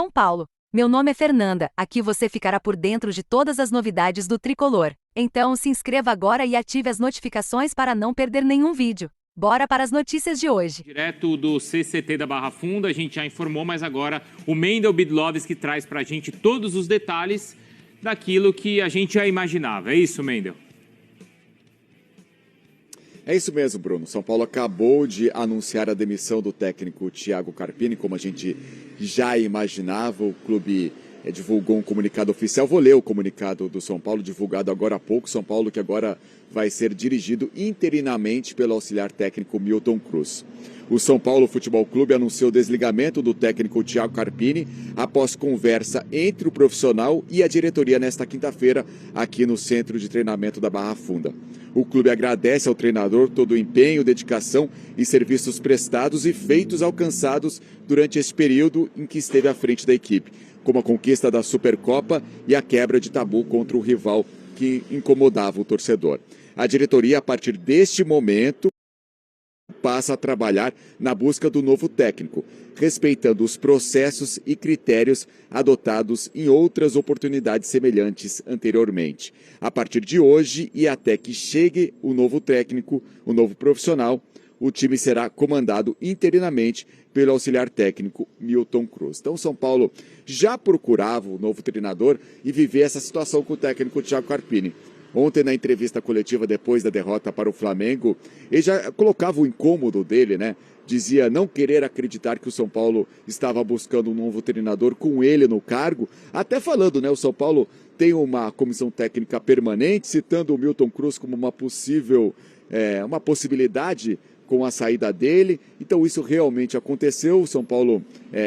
São Paulo. Meu nome é Fernanda, aqui você ficará por dentro de todas as novidades do Tricolor. Então se inscreva agora e ative as notificações para não perder nenhum vídeo. Bora para as notícias de hoje. Direto do CCT da Barra Funda, a gente já informou, mas agora o Mendel Bidlovski traz para a gente todos os detalhes daquilo que a gente já imaginava. É isso, Mendel? É isso mesmo, Bruno. São Paulo acabou de anunciar a demissão do técnico Thiago Carpini, como a gente já imaginava. O clube divulgou um comunicado oficial. Vou ler o comunicado do São Paulo, divulgado agora há pouco. São Paulo que agora vai ser dirigido interinamente pelo auxiliar técnico Milton Cruz. O São Paulo Futebol Clube anunciou o desligamento do técnico Thiago Carpini após conversa entre o profissional e a diretoria nesta quinta-feira, aqui no Centro de Treinamento da Barra Funda. O clube agradece ao treinador todo o empenho, dedicação e serviços prestados e feitos alcançados durante esse período em que esteve à frente da equipe, como a conquista da Supercopa e a quebra de tabu contra o rival que incomodava o torcedor. A diretoria, a partir deste momento, passa a trabalhar na busca do novo técnico, respeitando os processos e critérios adotados em outras oportunidades semelhantes anteriormente. A partir de hoje e até que chegue o novo técnico, o novo profissional, o time será comandado interinamente pelo auxiliar técnico Milton Cruz. Então, São Paulo já procurava o novo treinador e viver essa situação com o técnico Thiago Carpini. Ontem, na entrevista coletiva depois da derrota para o Flamengo, ele já colocava o incômodo dele, né? Dizia não querer acreditar que o São Paulo estava buscando um novo treinador com ele no cargo. Até falando, né? O São Paulo tem uma comissão técnica permanente, citando o Milton Cruz como uma possibilidade com a saída dele. Então, isso realmente aconteceu. O São Paulo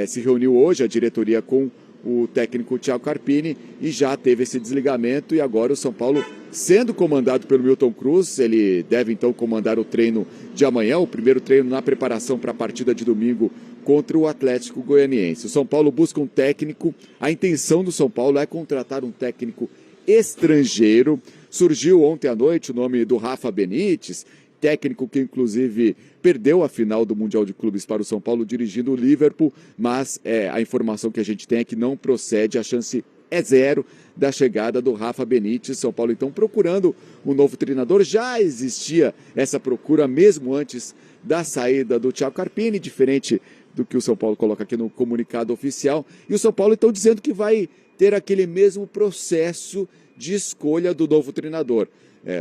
se reuniu hoje, a diretoria com o técnico Thiago Carpini, e já teve esse desligamento, e agora o São Paulo, sendo comandado pelo Milton Cruz, ele deve então comandar o treino de amanhã, o primeiro treino na preparação para a partida de domingo contra o Atlético Goianiense. O São Paulo busca um técnico, a intenção do São Paulo é contratar um técnico estrangeiro. Surgiu ontem à noite o nome do Rafa Benítez, técnico que inclusive perdeu a final do Mundial de Clubes para o São Paulo dirigindo o Liverpool, mas a informação que a gente tem é que não procede, a chance é zero da chegada do Rafa Benítez. São Paulo então procurando um novo treinador, já existia essa procura mesmo antes da saída do Thiago Carpini, diferente do que o São Paulo coloca aqui no comunicado oficial, e o São Paulo então dizendo que vai ter aquele mesmo processo de escolha do novo treinador.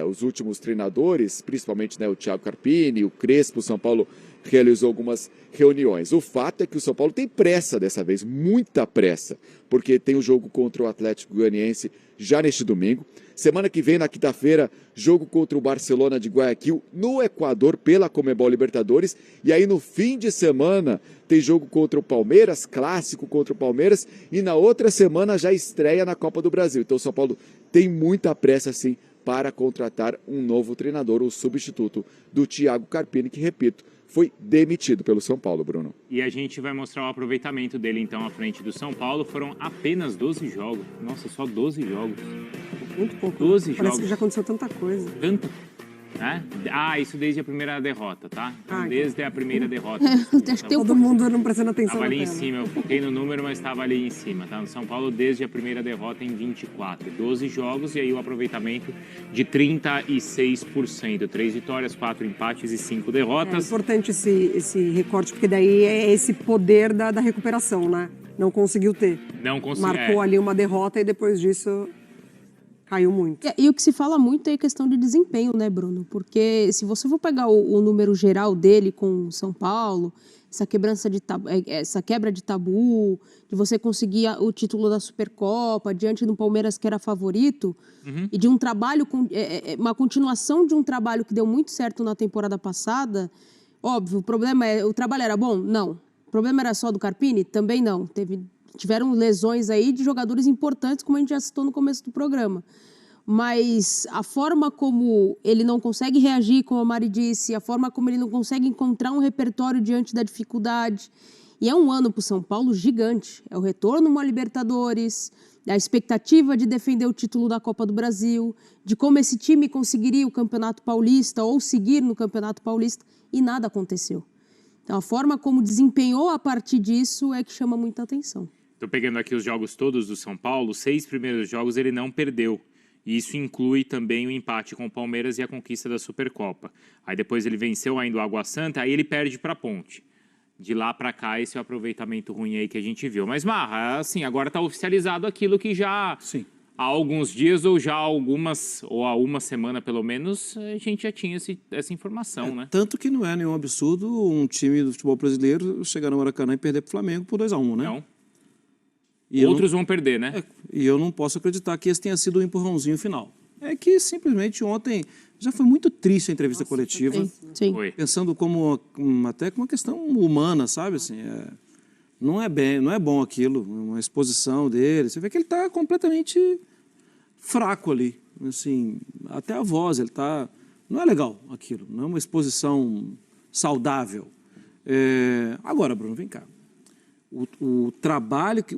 Os últimos treinadores, principalmente o Thiago Carpini, o Crespo, o São Paulo realizou algumas reuniões. O fato é que o São Paulo tem pressa dessa vez, muita pressa, porque tem o jogo contra o Atlético Goianiense já neste domingo. Semana que vem, na quinta-feira, jogo contra o Barcelona de Guayaquil, no Equador, pela Conmebol Libertadores. E aí, no fim de semana, tem jogo contra o Palmeiras, clássico contra o Palmeiras. E na outra semana já estreia na Copa do Brasil. Então, o São Paulo tem muita pressa, sim, para contratar um novo treinador, o substituto do Thiago Carpini, que, repito, foi demitido pelo São Paulo, Bruno. E a gente vai mostrar o aproveitamento dele, então, à frente do São Paulo. Foram apenas 12 jogos. Nossa, só 12 jogos. Muito pouco. 12 Parece jogos. que já aconteceu tanta coisa. Tanto? Isso desde a primeira derrota, tá? Então, desde a primeira derrota. Todo mundo não prestando atenção Estava na ali em tela. cima, eu foquei no número, mas estava ali em cima, tá? No São Paulo, desde a primeira derrota em 24. 12 jogos e aí o aproveitamento de 36%. 3 vitórias, 4 empates e 5 É derrotas. importante esse recorte, porque daí é esse poder da recuperação, né? Não conseguiu ter. Não conseguiu. Marcou ali uma derrota e depois disso caiu muito. E o que se fala muito é a questão de desempenho, né, Bruno? Porque se você for pegar o número geral dele com o São Paulo, essa quebra de tabu, de você conseguir o título da Supercopa diante do Palmeiras que era favorito, e de um trabalho, uma continuação de um trabalho que deu muito certo na temporada passada, óbvio, o trabalho era bom? Não. O problema era só do Carpini? Também não. Tiveram lesões aí de jogadores importantes, como a gente já citou no começo do programa. Mas a forma como ele não consegue reagir, como a Mari disse, a forma como ele não consegue encontrar um repertório diante da dificuldade. E é um ano para o São Paulo gigante. É o retorno uma Libertadores, a expectativa de defender o título da Copa do Brasil, de como esse time conseguiria o Campeonato Paulista ou seguir no Campeonato Paulista, e nada aconteceu. Então, a forma como desempenhou a partir disso é que chama muita atenção. Estou pegando aqui os jogos todos do São Paulo, os 6 primeiros jogos ele não perdeu. E isso inclui também o empate com o Palmeiras e a conquista da Supercopa. Aí depois ele venceu ainda o Água Santa, aí ele perde para a Ponte. De lá para cá, esse é o aproveitamento ruim aí que a gente viu. Mas, Marra, assim, agora está oficializado aquilo que já Sim. há alguns dias ou já há há uma semana pelo menos, a gente já tinha essa informação, né? Tanto que não é nenhum absurdo um time do futebol brasileiro chegar no Maracanã e perder para o Flamengo por 2-1, né? Não. E Outros vão perder, né? E eu não posso acreditar que esse tenha sido o empurrãozinho final. É que simplesmente ontem já foi muito triste a entrevista coletiva. Sim. Foi. Pensando até como uma questão humana, sabe? Assim, não é bom aquilo, uma exposição dele. Você vê que ele está completamente fraco ali. Assim, até a voz, ele está... Não é legal aquilo, não é uma exposição saudável. Agora, Bruno, vem cá.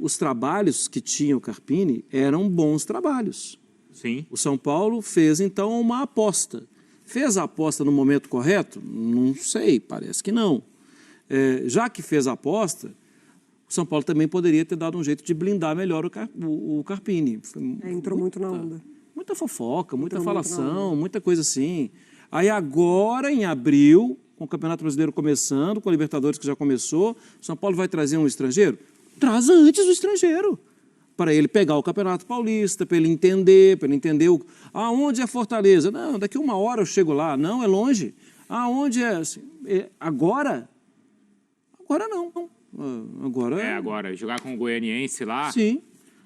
Os trabalhos que tinha o Carpini eram bons trabalhos. Sim. O São Paulo fez, então, uma aposta. Fez a aposta no momento correto? Não sei, parece que não. Já que fez a aposta, o São Paulo também poderia ter dado um jeito de blindar melhor o Carpini. Entrou muito na onda. Muita fofoca, muita falação, muita coisa assim. Aí agora, em abril, com o Campeonato Brasileiro começando, com a Libertadores que já começou, o São Paulo vai trazer um estrangeiro? Traz antes o estrangeiro. Para ele pegar o Campeonato Paulista, para ele entender aonde é Fortaleza. Não, daqui 1 hora eu chego lá. Não, é longe. Aonde é? Assim, agora? Agora não. Agora. Jogar com o Goianiense lá. Sim.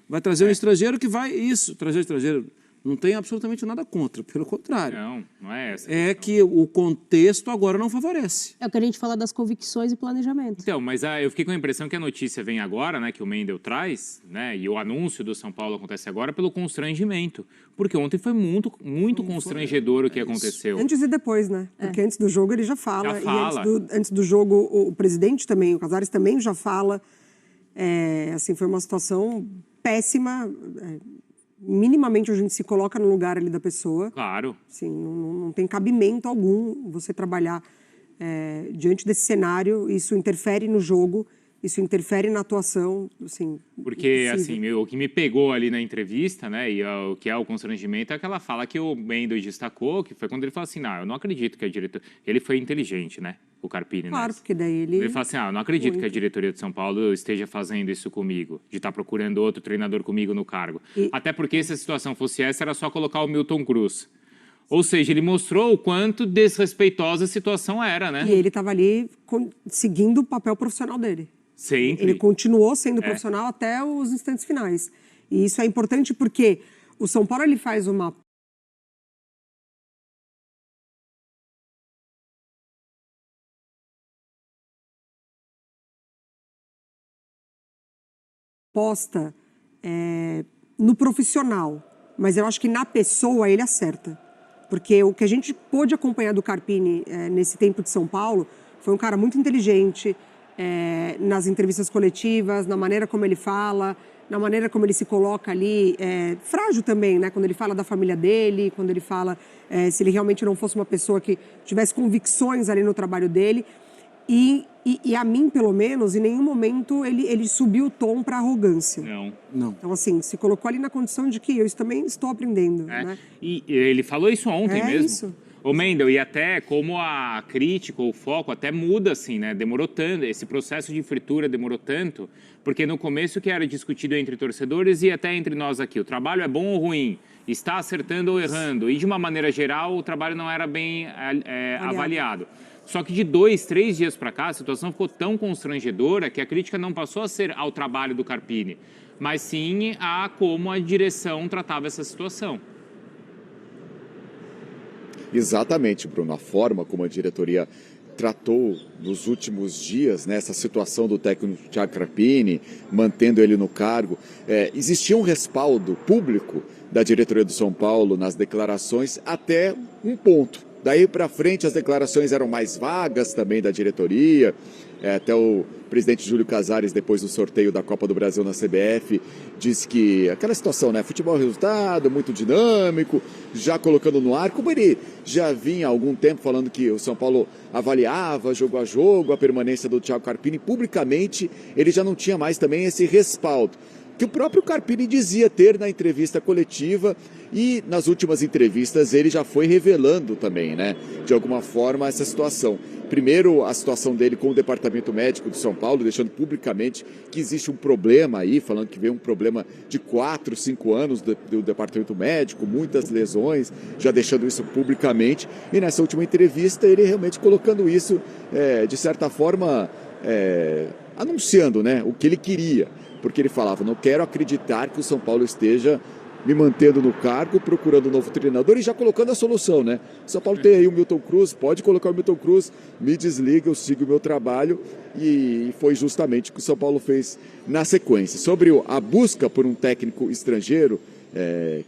Vai trazer um estrangeiro que vai... Isso, trazer um estrangeiro... Não tem absolutamente nada contra, pelo contrário. Não é essa. É que o contexto agora não favorece. É o que a gente fala das convicções e planejamento. Então, mas eu fiquei com a impressão que a notícia vem agora, né, que o Mendel traz, né, e o anúncio do São Paulo acontece agora pelo constrangimento. Porque ontem foi muito constrangedor o que aconteceu. Antes e depois, né? Porque antes do jogo ele já fala. Já fala. E antes do jogo o presidente também, o Casares também já fala. Assim, foi uma situação péssima. Minimamente a gente se coloca no lugar ali da pessoa. Claro. Assim, não tem cabimento algum você trabalhar diante desse cenário. Isso interfere no jogo, isso interfere na atuação. Assim, porque, impossível. assim, o que me pegou ali na entrevista, né, e o que é o constrangimento, é aquela fala que o Mendel destacou, que foi quando ele falou assim, não, eu não acredito que a diretoria... Ele foi inteligente, né, o Carpini. Claro, né? porque daí ele... Ele falou assim, eu não acredito que a diretoria de São Paulo esteja fazendo isso comigo, de estar procurando outro treinador comigo no cargo. Até porque se a situação fosse essa, era só colocar o Milton Cruz. Ou seja, ele mostrou o quanto desrespeitosa a situação era, né? E ele estava ali seguindo o papel profissional dele. Sempre. Ele continuou sendo profissional até os instantes finais. E isso é importante porque o São Paulo ele faz uma aposta no profissional, mas eu acho que na pessoa ele acerta. Porque o que a gente pôde acompanhar do Carpini nesse tempo de São Paulo foi um cara muito inteligente, nas entrevistas coletivas, na maneira como ele fala, na maneira como ele se coloca ali, frágil também, né? Quando ele fala da família dele, quando ele fala se ele realmente não fosse uma pessoa que tivesse convicções ali no trabalho dele. E a mim, pelo menos, em nenhum momento ele subiu o tom para arrogância. Não. Então, assim, se colocou ali na condição de que eu também estou aprendendo, né? E ele falou isso ontem mesmo. Isso. Ô, Mendel, e até como a crítica, o foco até muda, assim, né? Demorou tanto, esse processo de fritura demorou tanto, porque no começo que era discutido entre torcedores e até entre nós aqui, o trabalho é bom ou ruim, está acertando ou errando, e de uma maneira geral o trabalho não era bem avaliado. Só que de 2, 3 dias para cá, a situação ficou tão constrangedora que a crítica não passou a ser ao trabalho do Carpini, mas sim a como a direção tratava essa situação. Exatamente, Bruno. A forma como a diretoria tratou nos últimos dias, né, essa situação do técnico Thiago Carpini, mantendo ele no cargo. Existia um respaldo público da diretoria do São Paulo nas declarações até um ponto. Daí para frente as declarações eram mais vagas também da diretoria. Até o presidente Júlio Casares, depois do sorteio da Copa do Brasil na CBF, disse que aquela situação, né? Futebol é resultado, muito dinâmico, já colocando no ar, como ele já vinha há algum tempo falando que o São Paulo avaliava jogo a jogo a permanência do Thiago Carpini, publicamente ele já não tinha mais também esse respaldo que o próprio Carpini dizia ter na entrevista coletiva, e nas últimas entrevistas ele já foi revelando também, né, de alguma forma, essa situação. Primeiro, a situação dele com o departamento médico de São Paulo, deixando publicamente que existe um problema aí, falando que veio um problema de 4, 5 anos do departamento médico, muitas lesões, já deixando isso publicamente. E nessa última entrevista ele realmente colocando isso, de certa forma, anunciando, né, o que ele queria. Porque ele falava, não quero acreditar que o São Paulo esteja me mantendo no cargo, procurando um novo treinador e já colocando a solução, né? O São Paulo tem aí o Milton Cruz, pode colocar o Milton Cruz, me desliga, eu sigo o meu trabalho, e foi justamente o que o São Paulo fez na sequência. Sobre a busca por um técnico estrangeiro,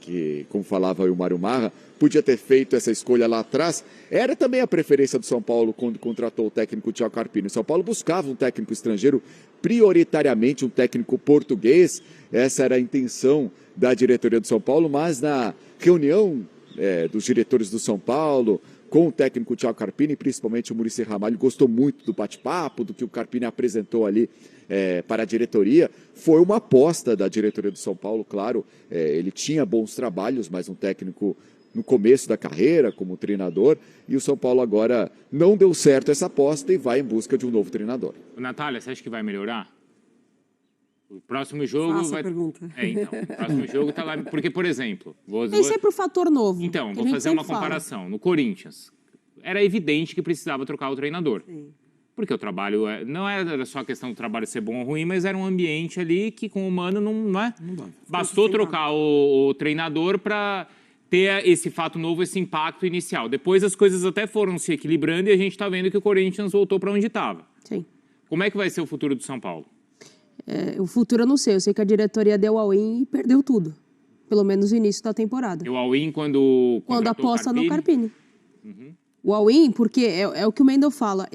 que, como falava o Mário Marra, podia ter feito essa escolha lá atrás, era também a preferência do São Paulo quando contratou o técnico Thiago Carpini. O São Paulo buscava um técnico estrangeiro, prioritariamente um técnico português, essa era a intenção da diretoria do São Paulo, mas na reunião dos diretores do São Paulo, com o técnico Thiago Carpini, principalmente o Muricy Ramalho, gostou muito do bate-papo, do que o Carpini apresentou ali para a diretoria. Foi uma aposta da diretoria do São Paulo, claro, ele tinha bons trabalhos, mas um técnico no começo da carreira como treinador, e o São Paulo agora não deu certo essa aposta e vai em busca de um novo treinador. Natália, você acha que vai melhorar? O próximo jogo Faça vai... a pergunta. Então, o próximo jogo tá lá... Porque, por exemplo... Tem sempre o fator novo. Então, vou fazer uma comparação. No Corinthians, era evidente que precisava trocar o treinador. Sim. Porque o trabalho... Não era só a questão do trabalho ser bom ou ruim, mas era um ambiente ali que com o humano não é... Não dá. Bastou trocar o treinador para ter esse fato novo, esse impacto inicial. Depois as coisas até foram se equilibrando e a gente está vendo que o Corinthians voltou para onde estava. Sim. Como é que vai ser o futuro do São Paulo? O futuro eu não sei. Eu sei que a diretoria deu all-in e perdeu tudo. Pelo menos no início da temporada. Deu all-in quando aposta no Carpini. Uhum. O all-in, porque é o que o Mendel fala.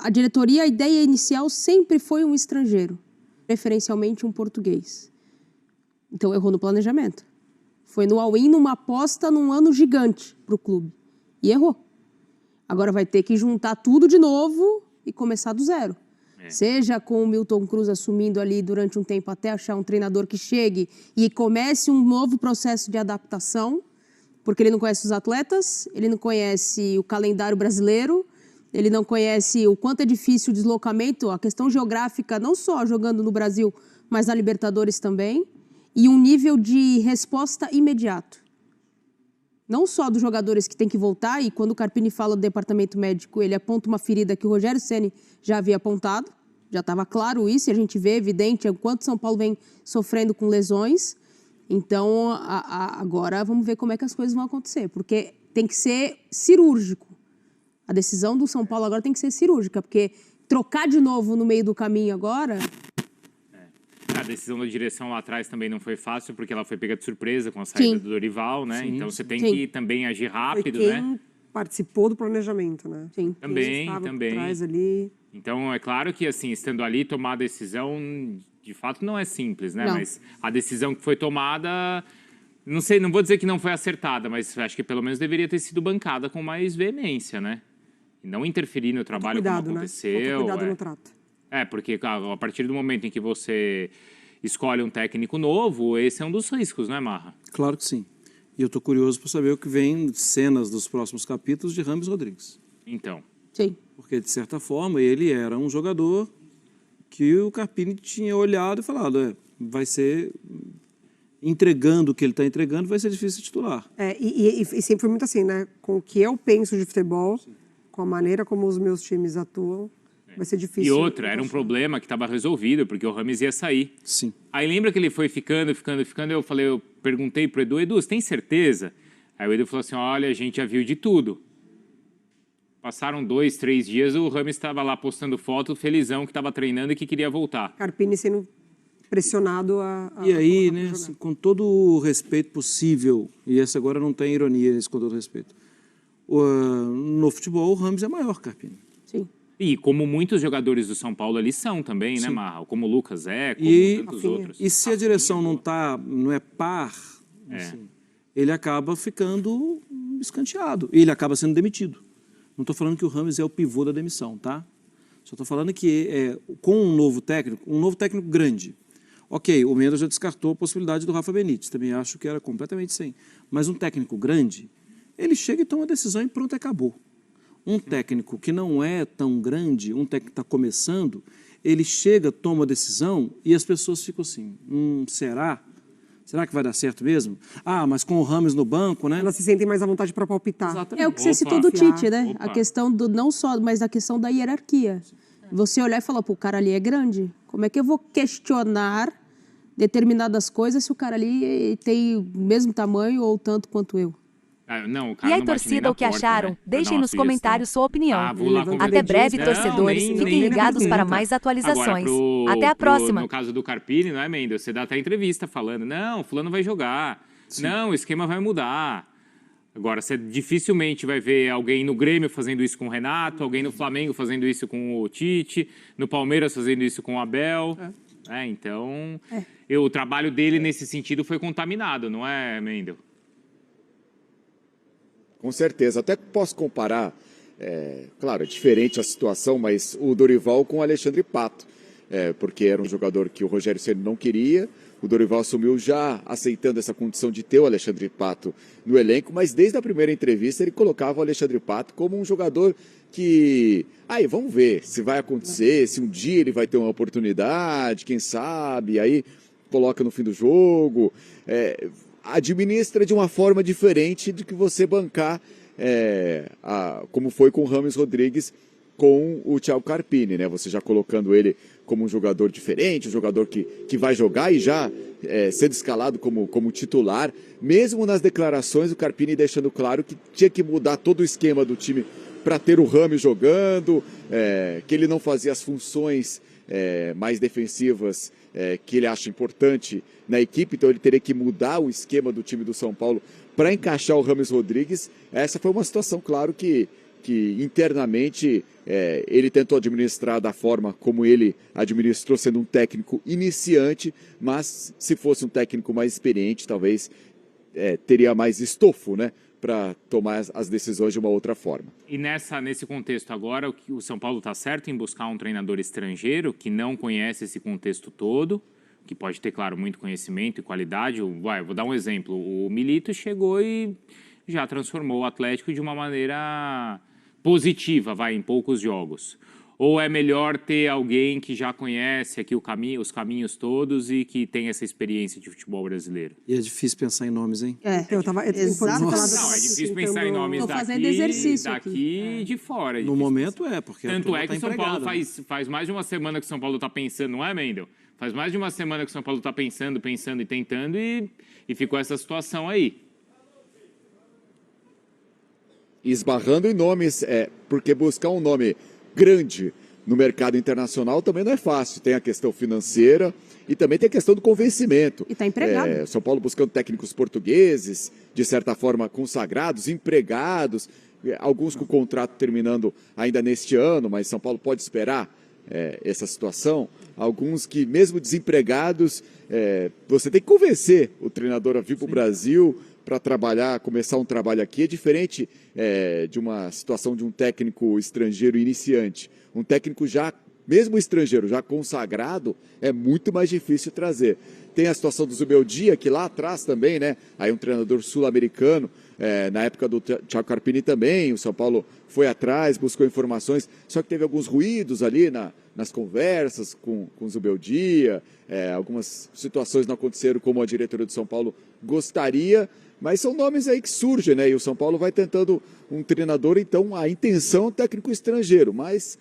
A diretoria, a ideia inicial sempre foi um estrangeiro. Preferencialmente um português. Então errou no planejamento. Foi no all-in, numa aposta num ano gigante para o clube. E errou. Agora vai ter que juntar tudo de novo e começar do zero. Seja com o Milton Cruz assumindo ali durante um tempo até achar um treinador que chegue e comece um novo processo de adaptação, porque ele não conhece os atletas, ele não conhece o calendário brasileiro, ele não conhece o quanto é difícil o deslocamento, a questão geográfica, não só jogando no Brasil, mas na Libertadores também, e um nível de resposta imediato. Não só dos jogadores que têm que voltar, e quando o Carpini fala do departamento médico, ele aponta uma ferida que o Rogério Ceni já havia apontado, já estava claro isso, e a gente vê, evidente, o quanto São Paulo vem sofrendo com lesões. Então, agora vamos ver como é que as coisas vão acontecer, porque tem que ser cirúrgico. A decisão do São Paulo agora tem que ser cirúrgica, porque trocar de novo no meio do caminho agora... A decisão da direção lá atrás também não foi fácil, porque ela foi pega de surpresa com a saída do Dorival, né? Sim, então você tem que também agir rápido, foi quem né? Participou do planejamento, né? Sim. Também. Atrás ali. Então, é claro que, assim, estando ali, tomar a decisão, de fato, não é simples, né? Não. Mas a decisão que foi tomada, não sei, não vou dizer que não foi acertada, mas acho que pelo menos deveria ter sido bancada com mais veemência, né? E não interferir no trabalho como aconteceu. Cuidado no trato. Porque a partir do momento em que você escolhe um técnico novo, esse é um dos riscos, não é, Marra? Claro que sim. E eu estou curioso para saber o que vem cenas dos próximos capítulos de Rames Rodrigues. Então. Sim. Porque, de certa forma, ele era um jogador que o Carpini tinha olhado e falado, vai ser... entregando o que ele está entregando, vai ser difícil de titular. E sempre foi muito assim, né? Com o que eu penso de futebol, com a maneira como os meus times atuam, vai ser difícil. E outra, era um problema que estava resolvido, porque o Rames ia sair. Sim. Aí lembra que ele foi ficando, eu perguntei pro Edu, você tem certeza? Aí o Edu falou assim, olha, a gente já viu de tudo. Passaram 2, 3 dias, o Rames estava lá postando foto, felizão, que estava treinando e que queria voltar. Carpini sendo pressionado a e aí, né, assim, com todo o respeito possível, e esse agora não tem ironia, esse com todo respeito, no futebol o Rames é maior, Carpini. Sim. E como muitos jogadores do São Paulo ali são também, né, Marra? Como o Lucas como tantos outros. E se a direção não é par, assim, ele acaba ficando escanteado. E ele acaba sendo demitido. Não estou falando que o Rames é o pivô da demissão, tá? Só estou falando que com um novo técnico grande. Ok, o Mendes já descartou a possibilidade do Rafa Benítez, também acho que era completamente sem. Mas um técnico grande, ele chega e toma a decisão e pronto, acabou. Um técnico que não é tão grande, um técnico que está começando, ele chega, toma a decisão e as pessoas ficam assim, será? Será que vai dar certo mesmo? Ah, mas com o Rames no banco, né? Elas se sentem mais à vontade para palpitar. Exatamente. É o que você citou do Tite, né? Opa. A questão não só, mas a questão da hierarquia. Você olhar e falar, pô, o cara ali é grande. Como é que eu vou questionar determinadas coisas se o cara ali tem o mesmo tamanho ou tanto quanto eu? Não, o E cara aí, não bate nem torcida, na o que porta, acharam? né? Pra dar Deixem uma nos sugestão. comentários sua opinião. Vou lá conversar. Até breve, Não, torcedores. nem Fiquem ligados para pergunta. mais atualizações. Agora, Até a próxima. No caso do Carpini, não é, Mendel? Você dá até entrevista falando, não, fulano vai jogar. Sim. Não, o esquema vai mudar. Agora, você dificilmente vai ver alguém no Grêmio fazendo isso com o Renato, alguém no Flamengo fazendo isso com o Tite, no Palmeiras fazendo isso com o Abel. Então, o trabalho dele nesse sentido foi contaminado, não é, Mendel? Com certeza. Até posso comparar, claro, é diferente a situação, mas o Dorival com o Alexandre Pato. Porque era um jogador que o Rogério Ceni não queria. O Dorival assumiu já aceitando essa condição de ter o Alexandre Pato no elenco, mas desde a primeira entrevista ele colocava o Alexandre Pato como um jogador que... Aí, vamos ver se vai acontecer, se um dia ele vai ter uma oportunidade, quem sabe, aí coloca no fim do jogo. Administra de uma forma diferente do que você bancar, como foi com o Rames Rodrigues, com o Thiago Carpini, né? Você já colocando ele como um jogador diferente, um jogador que vai jogar e já sendo escalado como titular. Mesmo nas declarações, o Carpini deixando claro que tinha que mudar todo o esquema do time para ter o Rames jogando, que ele não fazia as funções mais defensivas que ele acha importante na equipe, então ele teria que mudar o esquema do time do São Paulo para encaixar o Rames Rodrigues. Essa foi uma situação, claro, que internamente ele tentou administrar da forma como ele administrou, sendo um técnico iniciante, mas se fosse um técnico mais experiente, talvez teria mais estofo, né, para tomar as decisões de uma outra forma. E nesse contexto agora, o São Paulo está certo em buscar um treinador estrangeiro que não conhece esse contexto todo, que pode ter, claro, muito conhecimento e qualidade. Vou dar um exemplo. O Milito chegou e já transformou o Atlético de uma maneira positiva, em poucos jogos. Ou é melhor ter alguém que já conhece aqui os caminhos todos e que tem essa experiência de futebol brasileiro? E é difícil pensar em nomes, hein? Exato. Não, é difícil pensar em nomes Tô fazendo exercício daqui de fora. No momento porque Tanto é que o São Paulo né? faz mais de uma semana que o São Paulo está pensando, não é, Mendel? Faz mais de uma semana que o São Paulo está pensando e tentando e ficou essa situação aí. Esbarrando em nomes, porque buscar um nome grande no mercado internacional também não é fácil. Tem a questão financeira e também tem a questão do convencimento. E está empregado. São Paulo buscando técnicos portugueses, de certa forma consagrados, empregados, alguns com o contrato terminando ainda neste ano, mas São Paulo pode esperar essa situação. Alguns que, mesmo desempregados, você tem que convencer o treinador a vir para o Brasil para trabalhar, começar um trabalho aqui. É diferente de uma situação de um técnico estrangeiro iniciante. Um técnico já, mesmo estrangeiro, já consagrado, é muito mais difícil trazer. Tem a situação do Zubeldia, que lá atrás também, né? Aí um treinador sul-americano, na época do Thiago Carpini também, o São Paulo foi atrás, buscou informações, só que teve alguns ruídos ali nas conversas com o Zubeldia, algumas situações não aconteceram como a diretoria do São Paulo gostaria, mas são nomes aí que surgem, né? E o São Paulo vai tentando um treinador, então a intenção é um técnico estrangeiro, mas,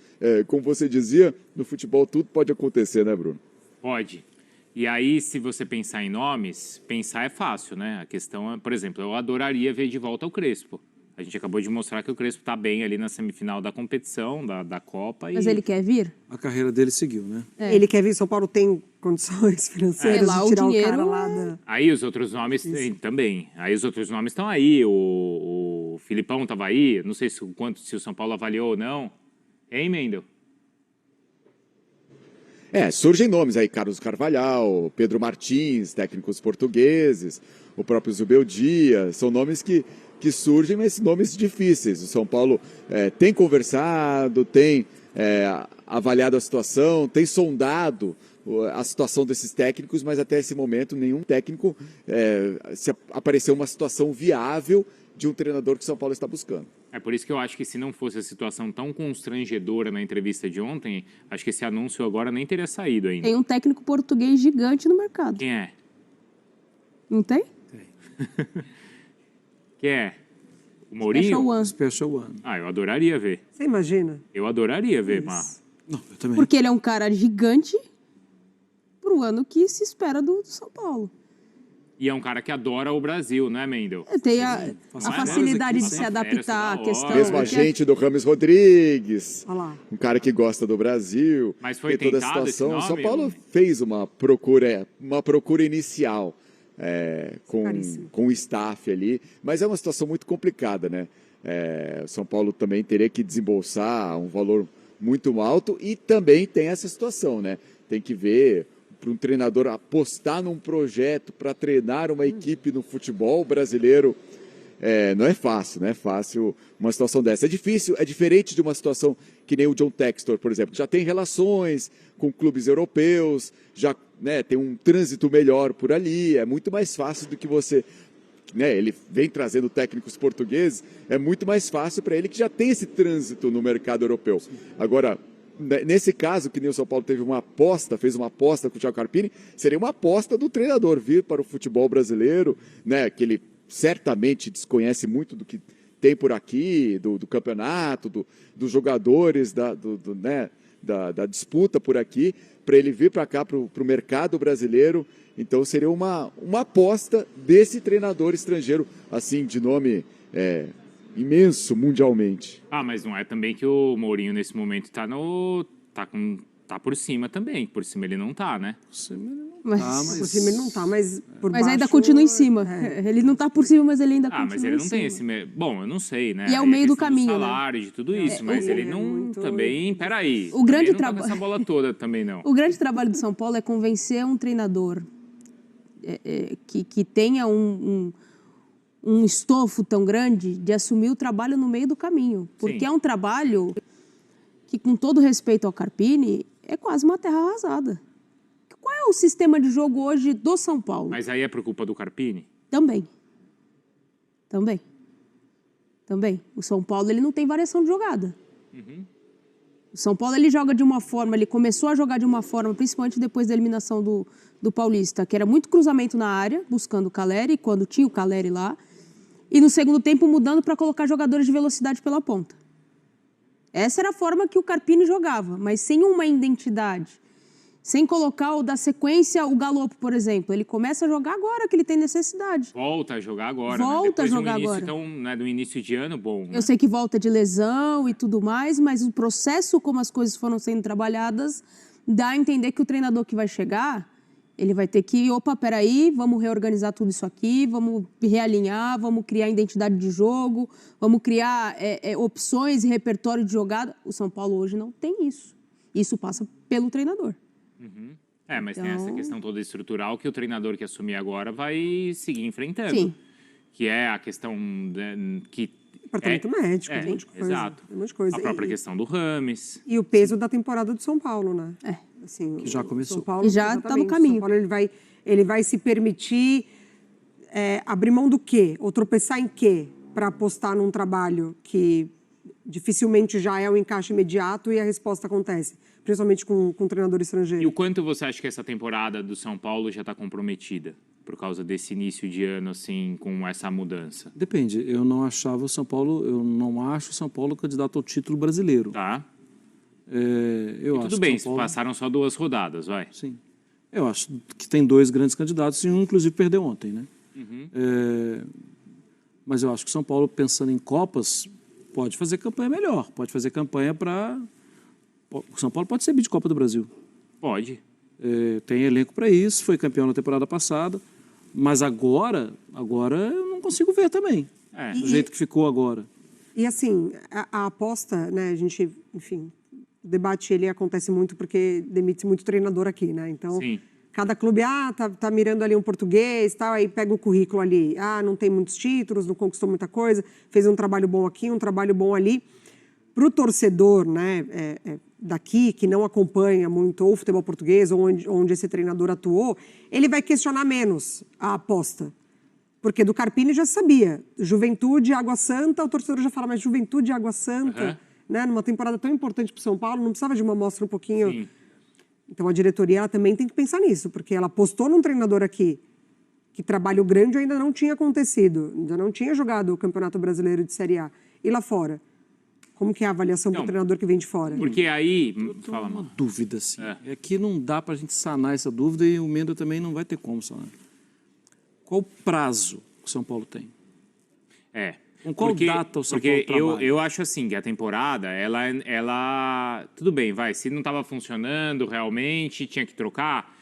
como você dizia, no futebol tudo pode acontecer, né, Bruno? Pode. E aí, se você pensar em nomes, pensar é fácil, né? A questão é, por exemplo, eu adoraria ver de volta o Crespo. A gente acabou de mostrar que o Crespo está bem ali na semifinal da competição, da Copa. Mas ele quer vir? A carreira dele seguiu, né? Ele quer vir, São Paulo tem condições financeiras lá de tirar o o dinheiro cara lá da... Aí os outros nomes também. Aí os outros nomes estão aí. O Filipão estava aí. Não sei se o São Paulo avaliou ou não. Hein, Mendel? Surgem nomes aí, Carlos Carvalhal, Pedro Martins, técnicos portugueses, o próprio Zubel Dias, são nomes que surgem, mas nomes difíceis. O São Paulo tem conversado, tem avaliado a situação, tem sondado a situação desses técnicos, mas até esse momento nenhum técnico se apareceu uma situação viável de um treinador que o São Paulo está buscando. É por isso que eu acho que se não fosse a situação tão constrangedora na entrevista de ontem, acho que esse anúncio agora nem teria saído ainda. Tem um técnico português gigante no mercado. Quem é? Não tem? Quem é? O Mourinho? Special One. Special One. Ah, eu adoraria ver. Você imagina? Eu adoraria ver, Isso. Mar. Não, eu também. Porque ele é um cara gigante pro ano que se espera do São Paulo. E é um cara que adora o Brasil, não é, Mendel? Tem a Passa facilidade férias de aqui, se passa férias adaptar à toda questão. hora. Mesmo porque agente do Rames Rodrigues, Olha lá. um cara que gosta do Brasil. Mas foi tem toda a tentado esse situação. O São nome, Paulo ou- fez uma procura inicial Caríssimo. com o staff ali, mas é uma situação muito complicada, né? O São Paulo também teria que desembolsar um valor muito alto e também tem essa situação, né? Tem que ver para um treinador apostar num projeto para treinar uma equipe no futebol brasileiro. Não é fácil uma situação dessa. É difícil, é diferente de uma situação que nem o John Textor, por exemplo, que já tem relações com clubes europeus, já tem um trânsito melhor por ali, é muito mais fácil do que você... ele vem trazendo técnicos portugueses, é muito mais fácil para ele que já tem esse trânsito no mercado europeu. Agora, nesse caso, que nem o São Paulo fez uma aposta com o Thiago Carpini, seria uma aposta do treinador vir para o futebol brasileiro, que ele certamente desconhece muito do que tem por aqui, do campeonato, dos jogadores, da disputa por aqui, para ele vir para cá, para o mercado brasileiro. Então seria uma aposta desse treinador estrangeiro, assim, de nome imenso mundialmente. Ah, mas não é também que o Mourinho nesse momento tá por cima também. Por cima ele não tá, né? Mas, Por cima ele não tá, mas por mas baixo... ainda continua em cima. Ele não tá por cima, mas ele ainda Ah, continua mas ele em não tem cima. esse... Bom, eu não sei, né? E é o Aí a meio do questão caminho, né? salário, de tudo isso, mas ele ele é não... muito- Também, peraí. O grande também não tá com traba- essa bola toda também, não. O grande trabalho do São Paulo é convencer um treinador que tenha um estofo tão grande de assumir o trabalho no meio do caminho. Porque Sim. é um trabalho que, com todo respeito ao Carpini, é quase uma terra arrasada. Qual é o sistema de jogo hoje do São Paulo? Mas aí é por culpa do Carpini? Também. O São Paulo ele não tem variação de jogada. O São Paulo ele joga de uma forma, ele começou a jogar de uma forma, principalmente depois da eliminação do Paulista, que era muito cruzamento na área, buscando o Caleri, quando tinha o Caleri lá, e no segundo tempo mudando para colocar jogadores de velocidade pela ponta. Essa era a forma que o Carpini jogava, mas sem uma identidade. Sem colocar o da sequência, o Galopo, por exemplo. Ele começa a jogar agora que ele tem necessidade. Volta a jogar agora, Volta né? Depois a jogar de um início, agora. Então, né, do início de ano, bom. Né? Eu sei que volta de lesão e tudo mais, mas o processo como as coisas foram sendo trabalhadas dá a entender que o treinador que vai chegar, ele vai ter que, peraí, vamos reorganizar tudo isso aqui, vamos realinhar, vamos criar identidade de jogo, vamos criar opções e repertório de jogada. O São Paulo hoje não tem isso. Isso passa pelo treinador. Mas tem essa questão toda estrutural que o treinador que assumir agora vai seguir enfrentando. Sim. Que é a questão que... Departamento médico, um monte de coisa. Exato. Um monte de coisa. A própria questão do Rames. E o peso da temporada do São Paulo, né? Assim, Que já o começou. São Paulo, E já tá no exatamente, caminho. O São Paulo ele vai se permitir abrir mão do quê? Ou tropeçar em quê? Para apostar num trabalho que dificilmente já é um encaixe imediato e a resposta acontece. Principalmente com um treinador E estrangeiro. o quanto você acha que essa temporada do São Paulo já está comprometida? Por causa desse início de ano, assim, com essa mudança. Depende. Eu não acho o São Paulo candidato ao título brasileiro. Tá? Eu acho Tudo que bem, São Paulo... passaram só 2 rodadas, vai. Sim. Eu acho que tem 2 grandes candidatos e um, inclusive, perdeu ontem, né? Mas eu acho que o São Paulo, pensando em Copas, pode fazer campanha melhor. Pode fazer campanha para... O São Paulo pode ser de Copa do Brasil. Pode. Tem elenco para isso, foi campeão na temporada passada. Mas agora eu não consigo ver também. Do jeito que ficou agora. E assim, a aposta, né, a gente, enfim, O debate ele acontece muito porque demite-se muito treinador aqui, né? Então, Sim. cada clube, tá mirando ali um português, tal, aí pega o currículo ali. Não tem muitos títulos, não conquistou muita coisa, fez um trabalho bom aqui, um trabalho bom ali. Para o torcedor, né, daqui, que não acompanha muito ou o futebol português, ou onde esse treinador atuou, ele vai questionar menos a aposta. Porque do Carpini já se sabia. Juventude, Água Santa, o torcedor já fala, mas Juventude e Água Santa, né, numa temporada tão importante para o São Paulo, não precisava de uma amostra um pouquinho... Sim. Então a diretoria ela também tem que pensar nisso, porque ela apostou num treinador aqui que trabalho grande ainda não tinha acontecido, ainda não tinha jogado o Campeonato Brasileiro de Série A. E lá fora? Como que é a avaliação do treinador que vem de fora? Porque aí... Fala, Uma mano. dúvida, assim. É que não dá para a gente sanar essa dúvida e o Mendo também não vai ter como sanar. Qual o prazo que o São Paulo tem? Com qual data o São Paulo trabalha? Porque eu acho assim, que a temporada, ela... Tudo bem, vai, se não estava funcionando realmente, tinha que trocar.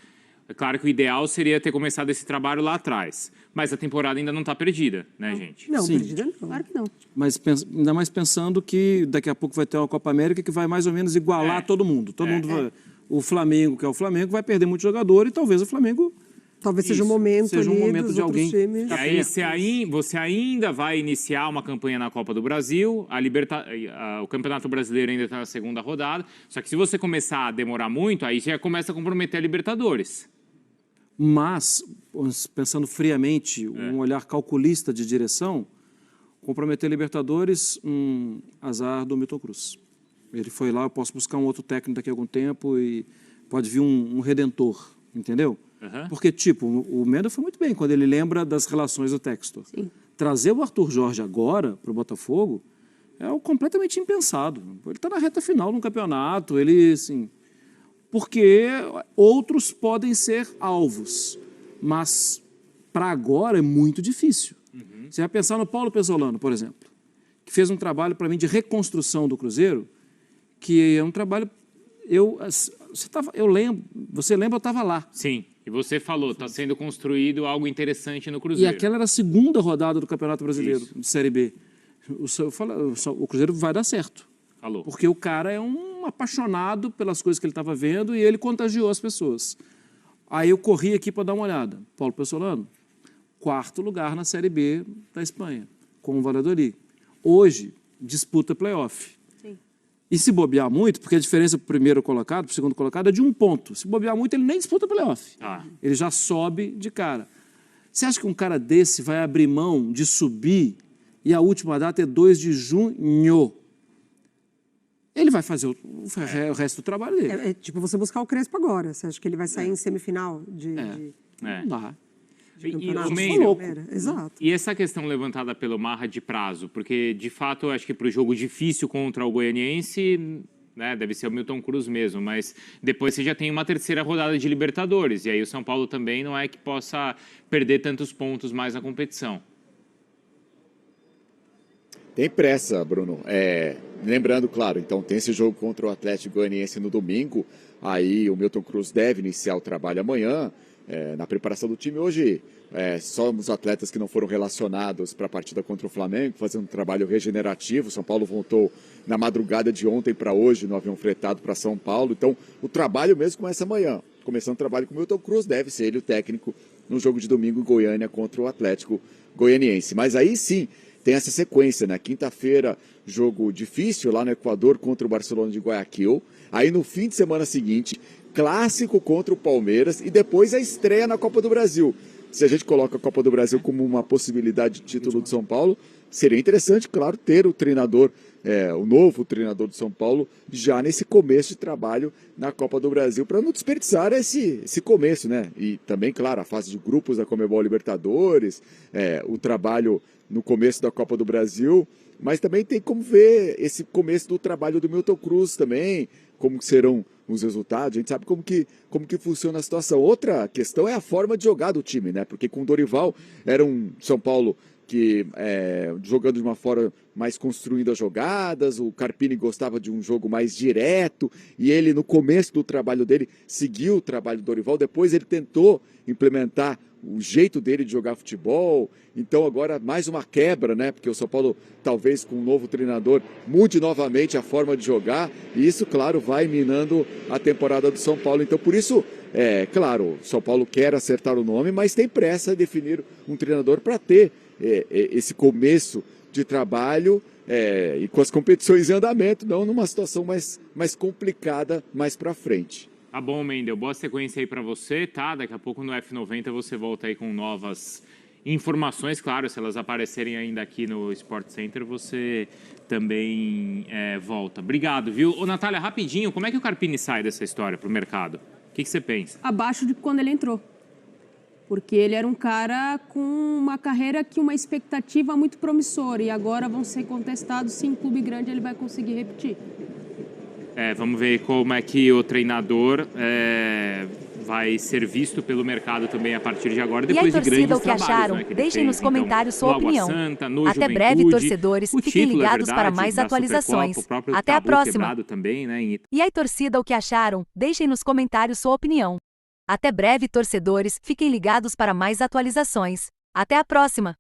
É claro que o ideal seria ter começado esse trabalho lá atrás. Mas a temporada ainda não está perdida, né, gente? Não, Sim. perdida não. Claro que não. Mas ainda mais pensando que daqui a pouco vai ter uma Copa América que vai mais ou menos igualar todo mundo. Todo mundo vai... O Flamengo, que é o Flamengo, vai perder muito jogador e talvez o Flamengo... Talvez seja o momento seja um ali momento dos de outros alguém times. E aí você ainda vai iniciar uma campanha na Copa do Brasil, o Campeonato Brasileiro ainda está na segunda rodada, só que se você começar a demorar muito, aí já começa a comprometer a Libertadores. Mas, pensando friamente, um olhar calculista de direção, comprometer Libertadores, azar do Milton Cruz. Ele foi lá, eu posso buscar um outro técnico daqui a algum tempo e pode vir um redentor, entendeu? Porque, tipo, o Mendo foi muito bem quando ele lembra das relações do Textor. Sim. Trazer o Arthur Jorge agora para o Botafogo é completamente impensado. Ele está na reta final no campeonato, ele, assim... Porque outros podem ser alvos, mas para agora é muito difícil. Você vai pensar no Paulo Pesolano, por exemplo, que fez um trabalho para mim de reconstrução do Cruzeiro, que é um trabalho... Você lembra, eu estava lá. Sim, e você falou, está sendo construído algo interessante no E Cruzeiro. aquela era a segunda rodada do Campeonato Brasileiro, Isso. de Série B. O Cruzeiro vai dar certo. Falou. Porque o cara é um apaixonado pelas coisas que ele estava vendo e ele contagiou as pessoas. Aí eu corri aqui para dar uma olhada. Paulo Pesolano, 4º lugar na Série B da Espanha, com o Valladolid. Hoje, disputa playoff. Sim. E se bobear muito, porque a diferença para o primeiro colocado, para o segundo colocado, é de 1 ponto. Se bobear muito, ele nem disputa playoff. Ele já sobe de cara. Você acha que um cara desse vai abrir mão de subir e a última data é 2 de junho? Ele vai fazer o resto do trabalho dele. É tipo você buscar o Crespo agora. Você acha que ele vai sair em semifinal Não dá. campeonato? o Mendo, Exato. e essa questão levantada pelo Marra de prazo, porque de fato eu acho que para o jogo difícil contra o Goianiense, né, deve ser o Milton Cruz mesmo, mas depois você já tem uma 3ª rodada de Libertadores, e aí o São Paulo também não é que possa perder tantos pontos mais na competição. Tem pressa, Bruno. Lembrando, claro, então tem esse jogo contra o Atlético Goianiense no domingo, aí o Milton Cruz deve iniciar o trabalho amanhã, na preparação do time. Hoje, só os atletas que não foram relacionados para a partida contra o Flamengo, fazendo um trabalho regenerativo. São Paulo voltou na madrugada de ontem para hoje, no avião fretado para São Paulo. Então, o trabalho mesmo começa amanhã. Começando o trabalho com o Milton Cruz, deve ser ele o técnico no jogo de domingo em Goiânia contra o Atlético Goianiense. Mas aí sim, tem essa sequência, né? Quinta-feira, jogo difícil lá no Equador contra o Barcelona de Guayaquil. Aí no fim de semana seguinte, clássico contra o Palmeiras e depois a estreia na Copa do Brasil. Se a gente coloca a Copa do Brasil como uma possibilidade de título de São Paulo, seria interessante, claro, ter o treinador, o novo treinador de São Paulo, já nesse começo de trabalho na Copa do Brasil, para não desperdiçar esse começo, né? E também, claro, a fase de grupos da Conmebol Libertadores, o trabalho no começo da Copa do Brasil, mas também tem como ver esse começo do trabalho do Milton Cruz também, como serão os resultados, a gente sabe como que funciona a situação. Outra questão é a forma de jogar do time, né? Porque com o Dorival era um São Paulo jogando de uma forma mais construindo as jogadas, o Carpini gostava de um jogo mais direto, e ele, no começo do trabalho dele, seguiu o trabalho do Dorival, depois ele tentou implementar o jeito dele de jogar futebol. Então agora mais uma quebra, né? Porque o São Paulo, talvez com um novo treinador, mude novamente a forma de jogar, e isso, claro, vai minando a temporada do São Paulo. Então, por isso, claro, o São Paulo quer acertar o nome, mas tem pressa em definir um treinador para ter esse começo de trabalho e com as competições em andamento, não numa situação mais complicada mais para frente. Tá bom, Mendel. Boa sequência aí para você, tá? Daqui a pouco no F90 você volta aí com novas informações, claro, se elas aparecerem ainda aqui no Sport Center, você também volta. Obrigado, viu? Ô, Natália, rapidinho, como é que o Carpini sai dessa história para o mercado? O que você pensa? Abaixo de quando ele entrou. Porque ele era um cara com uma carreira uma expectativa muito promissora, e agora vão ser contestados se em clube grande ele vai conseguir repetir. Vamos ver como é que o treinador vai ser visto pelo mercado também a partir de agora, depois de grandes torcida, o que acharam? Né, que Deixem nos comentários sua opinião. Santa, no Até breve, torcedores. Fiquem ligados para mais atualizações. Até a próxima. Também, né, E aí, torcida, o que acharam? Deixem nos comentários sua opinião. Até breve, torcedores. Fiquem ligados para mais atualizações. Até a próxima.